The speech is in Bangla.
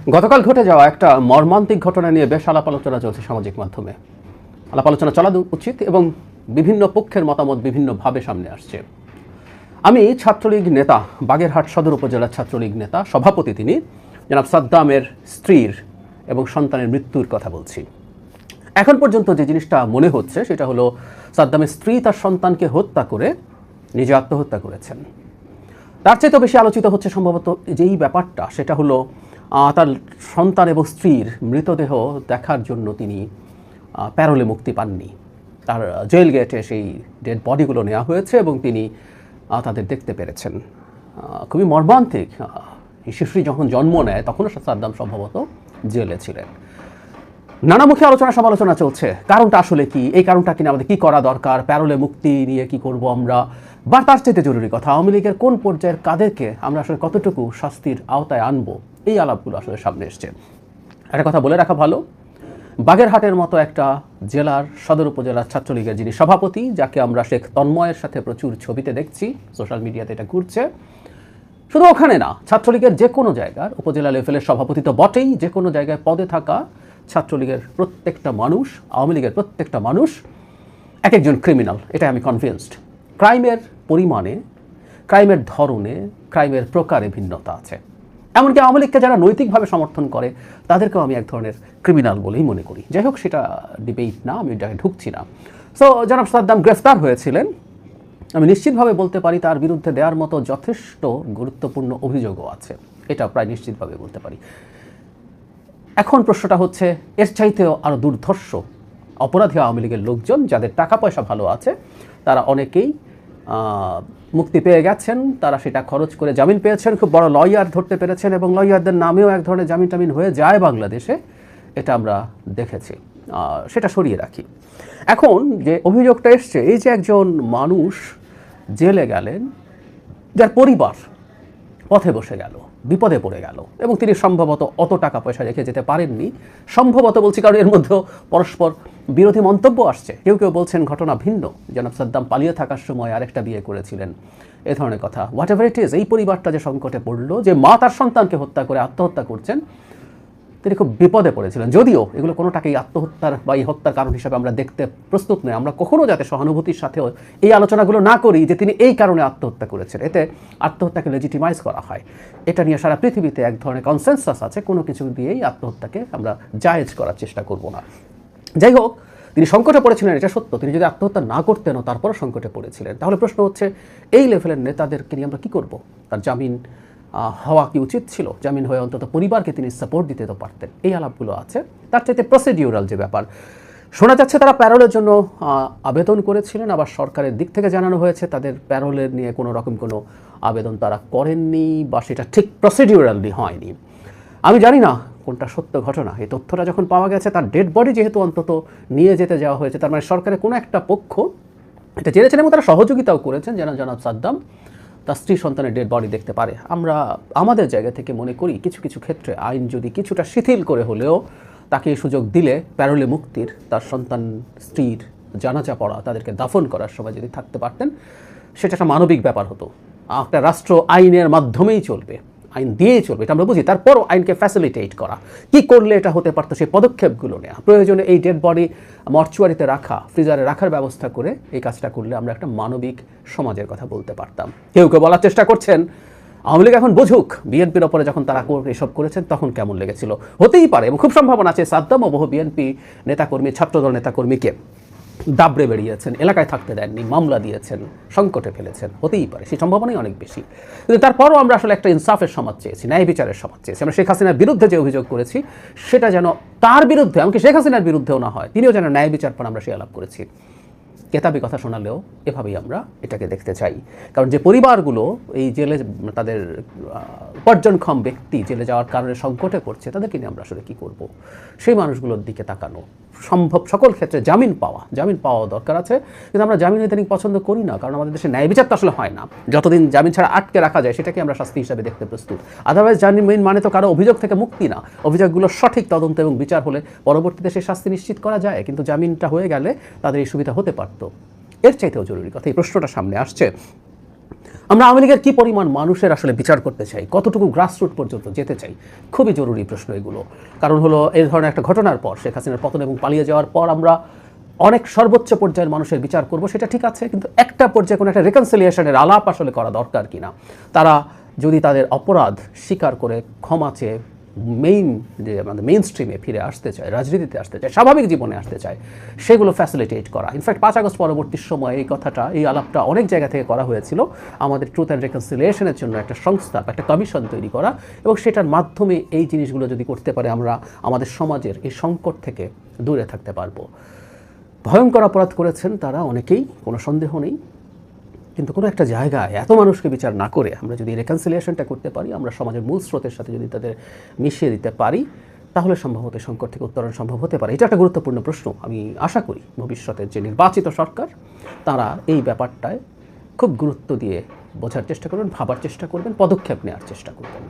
গতকাল ঘটে যাওয়া একটা মর্মান্তিক ঘটনা নিয়ে বেশ আলাপ আলোচনা চলছে সামাজিক মাধ্যমে। আলাপ আলোচনা চলা উচিত এবং বিভিন্ন পক্ষের মতামত বিভিন্নভাবে সামনে আসছে। আমি ছাত্রলীগ নেতা, বাগেরহাট সদর উপজেলার ছাত্রলীগ নেতা, সভাপতি তিনি, জনাব সাদ্দামের স্ত্রীর এবং সন্তানের মৃত্যুর কথা বলছি। এখন পর্যন্ত যে জিনিসটা মনে হচ্ছে সেটা হলো সাদ্দামের স্ত্রী তার সন্তানকে হত্যা করে নিজে আত্মহত্যা করেছেন। তার চেয়ে তো বেশি আলোচিত হচ্ছে সম্ভবত যেই ব্যাপারটা, সেটা হলো তার সন্তান এবং স্ত্রীর মৃতদেহ দেখার জন্য তিনি প্যারোলে মুক্তি পাননি। তার জেল গেটে সেই ডেড বডিগুলো নেওয়া হয়েছে এবং তিনি তাদের দেখতে পেরেছেন। খুবই মর্মান্তিক। এই শিশুটি যখন জন্ম নেয় তখনও সাদ্দাম সম্ভবত জেলে ছিলেন। নানামুখী আলোচনা সমালোচনা চলছে। কারণটা আসলে কি, এই কারণটা কিনা আমাদের কী করা দরকার, প্যারোলে মুক্তি নিয়ে কি করব আমরা, বা তার চাইতে জরুরি কথা আওয়ামী লীগের কোন পর্যায়ের কাদেরকে আমরা আসলে কতটুকু শাস্তির আওতায় আনবো, এই আলাপগুলো আসলে সামনে এসছে। একটা কথা বলে রাখা ভালো, বাগেরহাটের মতো একটা জেলার সদর উপজেলার ছাত্রলীগের যিনি সভাপতি, যাকে আমরা শেখ তন্ময়ের সাথে প্রচুর ছবিতে দেখছি, সোশ্যাল মিডিয়াতে এটা ঘুরছে, শুধু ওখানে না, ছাত্রলীগের যে কোনো জায়গার উপজেলা লেভেলের সভাপতি তো বটেই, যে কোনো জায়গায় পদে থাকা ছাত্রলীগের প্রত্যেকটা মানুষ, আওয়ামী লীগের প্রত্যেকটা মানুষ এক একজন ক্রিমিনাল, এটা আমি কনভিন্সড। ক্রাইমের পরিমাণে, ক্রাইমের ধরনে, ক্রাইমের প্রকারে ভিন্নতা আছে। এমনকি আওয়ামী লীগকে যারা নৈতিকভাবে সমর্থন করে তাদেরকেও আমি এক ধরনের ক্রিমিনাল বলেই মনে করি। যাই হোক, সেটা ডিবেট না, আমি এটাকে ঢুকছি না। সো জনাব সাদ্দাম গ্রেফতার হয়েছিলেন। আমি নিশ্চিতভাবে বলতে পারি তার বিরুদ্ধে দেওয়ার মতো যথেষ্ট গুরুত্বপূর্ণ অভিযোগও আছে, এটা প্রায় নিশ্চিতভাবে বলতে পারি। এখন প্রশ্নটা হচ্ছে, এর চাইতেও আরও দুর্ধর্ষ অপরাধী আওয়ামী লীগের লোকজন, যাদের টাকা পয়সা ভালো আছে, তারা অনেকেই মুক্তি পেয়ে গেছেন, তারা সেটা খরচ করে জামিন পেয়েছেন, খুব বড় লয়ার ধরতে পেরেছেন এবং লয়ারদের নামেও এক ধরনের জামিন টামিন হয়ে যায় বাংলাদেশে, এটা আমরা দেখেছি। সেটা সরিয়ে রাখি। এখন যে অভিযোগটা এসছে, এই যে একজন মানুষ জেলে গেলেন, যার পরিবার পথে বসে গেল, বিপদে পড়ে গেল এবং তিনি সম্ভবত অত টাকা পয়সা রেখে যেতে পারেননি। সম্ভবত বলছি কারণ এর মধ্যেও পরস্পর বিরোধী মন্তব্য আসছে। কেউ কেউ বলছেন ঘটনা ভিন্ন, জনাব সাদ্দাম পালিয়ে থাকার সময় আরেকটা বিয়ে করেছিলেন, এ ধরনের কথা। হোয়াট এভার ইট ইজ, এই পরিবারটা যে সংকটে পড়লো, যে মা তার সন্তানকে হত্যা করে আত্মহত্যা করছেন, তিনি খুব বিপদে পড়েছিলেন। যদিও এগুলো কোনোটাকেই আত্মহত্যার বা এই হত্যার কারণ হিসাবে আমরা দেখতে প্রস্তুত নই। আমরা কখনো যাতে সহানুভূতির সাথেও এই আলোচনাগুলো না করি যে তিনি এই কারণে আত্মহত্যা করেছেন, এতে আত্মহত্যাকে লেজিটিমাইজ করা হয়। এটা নিয়ে সারা পৃথিবীতে এক ধরনের কনসেনসাস আছে, কোনো কিছু দিয়েই আত্মহত্যাকে আমরা জায়েজ করার চেষ্টা করব না। যাই হোক, তিনি সংকটে পড়েছিলেন, এটা সত্য। তিনি যদি আত্মহত্যা না করতেনও তারপরও সংকটে পড়েছিলেন, তাহলে প্রশ্ন হচ্ছে এই লেভেলের নেতাদেরকে নিয়ে আমরা কী করব? তার জামিন হওয়া কি উচিত ছিল? জামিন হয়ে অন্তত পরিবারকে তিনি সাপোর্ট দিতে তো পারতেন। এই আলাপগুলো আছে। তার চাইতে প্রসিডিউরাল যে ব্যাপার, শোনা যাচ্ছে তারা প্যারোলের জন্য আবেদন করেছিলেন, আবার সরকারের দিক থেকে জানানো হয়েছে তাদের প্যারোলের নিয়ে কোনো রকম কোনো আবেদন তারা করেননি, বা সেটা ঠিক প্রসিডিউরালি হয়নি। আমি জানি না কোনটা সত্য ঘটনা। এই তথ্যটা যখন পাওয়া গেছে, তার ডেড বডি যেহেতু অন্তত নিয়ে যেতে যাওয়া হয়েছে, তার মানে সরকারের কোনো একটা পক্ষ এটা জেনেছেন এবং তারা সহযোগিতাও করেছেন যেন জনাব সাদ্দাম তার স্ত্রী সন্তানের ডেড বডি দেখতে পারে। আমরা আমাদের জায়গা থেকে মনে করি কিছু কিছু ক্ষেত্রে আইন যদি কিছুটা শিথিল করে হলেও তাকে এই সুযোগ দিলে প্যারোলে মুক্তির, তার সন্তান স্ত্রীর জানাজা পড়া, তাদেরকে দাফন করার সময় যদি থাকতে পারতেন, সেটা একটা মানবিক ব্যাপার হতো। একটা রাষ্ট্র আইনের মাধ্যমেই চলবে, আইন দিয়েই চলবে, এটা আমরা বুঝি। তারপরও আইনকে ফ্যাসিলিটেট করা, কি করলে এটা হতে পারতো সেই পদক্ষেপগুলো নেওয়া, প্রয়োজনে এই ডেড বডি মর্চুয়ারিতে রাখা, ফ্রিজারে রাখার ব্যবস্থা করে এই কাজটা করলে আমরা একটা মানবিক সমাজের কথা বলতে পারতাম। কেউ কেউ বলার চেষ্টা করছেন আওয়ামী লীগ এখন বুঝুক বিএনপির ওপরে যখন তারা এসব করেছেন তখন কেমন লেগেছিল। হতেই পারে এবং খুব সম্ভাবনা আছে সাদ্দাম ও বহু বিএনপি নেতাকর্মী, ছাত্রদল নেতাকর্মীকে দাবড়ে বেরিয়েছেন, এলাকায় থাকতে দেননি, মামলা দিয়েছেন, সংকটে ফেলেছেন, হতেই পারে, সেই সম্ভাবনাই অনেক বেশি। কিন্তু তারপরও আমরা আসলে একটা ইনসাফের সমাজ চেয়েছি, ন্যায় বিচারের সমাজ চেয়েছি। আমরা শেখ হাসিনার বিরুদ্ধে যে অভিযোগ করেছি সেটা যেন তার বিরুদ্ধে, এমনকি শেখ হাসিনার বিরুদ্ধেও না হয়, তিনিও যেন ন্যায় বিচার পান, আমরা সে আলাপ করেছি। কেতাবি কথা শোনালেও এভাবেই আমরা এটাকে দেখতে চাই। কারণ যে পরিবারগুলো এই জেলে, তাদের উপার্জনক্ষম ব্যক্তি জেলে যাওয়ার কারণে সংকটে পড়ছে, তাদেরকে নিয়ে আমরা আসলে কী করব? সেই মানুষগুলোর দিকে তাকানো, সম্ভব সকল ক্ষেত্রে জামিন পাওয়া দরকার আছে। কিন্তু আমরা জামিন ইদানিং পছন্দ করি না, কারণ আমাদের দেশে ন্যায় বিচার তো আসলে হয় না। যতদিন জামিন ছাড়া আটকে রাখা যায় সেটাকে আমরা শাস্তি হিসাবে দেখতে প্রস্তুত। আদারওয়াইজ জামিন মানে তো কারো অভিযোগ থেকে মুক্তি না। অভিযোগগুলো সঠিক তদন্ত এবং বিচার হলে পরবর্তীতে সেই শাস্তি নিশ্চিত করা যায়, কিন্তু জামিনটা হয়ে গেলে তাদের এই সুবিধা হতে পারত। এর চাইতেও জরুরি কথা, এই প্রশ্নটা সামনে আসছে, আমরা আওয়ামী লীগের কী পরিমাণ মানুষের আসলে বিচার করতে চাই, কতটুকু গ্রাসরুট পর্যন্ত যেতে চাই, খুবই জরুরি প্রশ্ন এগুলো। কারণ হলো এই ধরনের একটা ঘটনার পর, শেখ হাসিনার পতন এবং পালিয়ে যাওয়ার পর আমরা অনেক সর্বোচ্চ পর্যায়ের মানুষের বিচার করব, সেটা ঠিক আছে, কিন্তু একটা পর্যায়ে কোনো একটা রিকনসিলিয়েশনের আলাপ আসলে করা দরকার কিনা। তারা যদি তাদের অপরাধ স্বীকার করে ক্ষমা চেয়ে যে আমাদের মেইন স্ট্রিমে ফিরে আসতে চায়, রাজনীতিতে আসতে চায়, স্বাভাবিক জীবনে আসতে চায়, সেগুলো ফ্যাসিলিটেট করা। ইনফ্যাক্ট 5 আগস্ট পরবর্তী সময়ে এই কথাটা, এই আলাপটা অনেক জায়গা থেকে করা হয়েছিল, আমাদের ট্রুথ অ্যান্ড রিকনসিলিয়েশনের জন্য একটা সংস্থা, একটা কমিশন তৈরি করা, এবং সেটার মাধ্যমে এই জিনিসগুলো যদি করতে পারে আমরা আমাদের সমাজের এই সংকট থেকে দূরে থাকতে পারবো। ভয়ঙ্কর অপরাধ করেছেন তারা অনেকেই, কোনো সন্দেহ নেই, কিন্তু কোনো একটা জায়গায় এত মানুষকে বিচার না করে আমরা যদি রেকনসিলিয়েশনটা করতে পারি, আমরা সমাজের মূল স্রোতের সাথে যদি তাদের মিশিয়ে দিতে পারি, তাহলে সম্ভবত সংকট থেকে উত্তরণ সম্ভব হতে পারে। এটা একটা গুরুত্বপূর্ণ প্রশ্ন। আমি আশা করি ভবিষ্যতের যে নির্বাচিত সরকার, তারা এই ব্যাপারটায় খুব গুরুত্ব দিয়ে বোঝার চেষ্টা করবেন, ভাবার চেষ্টা করবেন, পদক্ষেপ নেওয়ার চেষ্টা করবেন।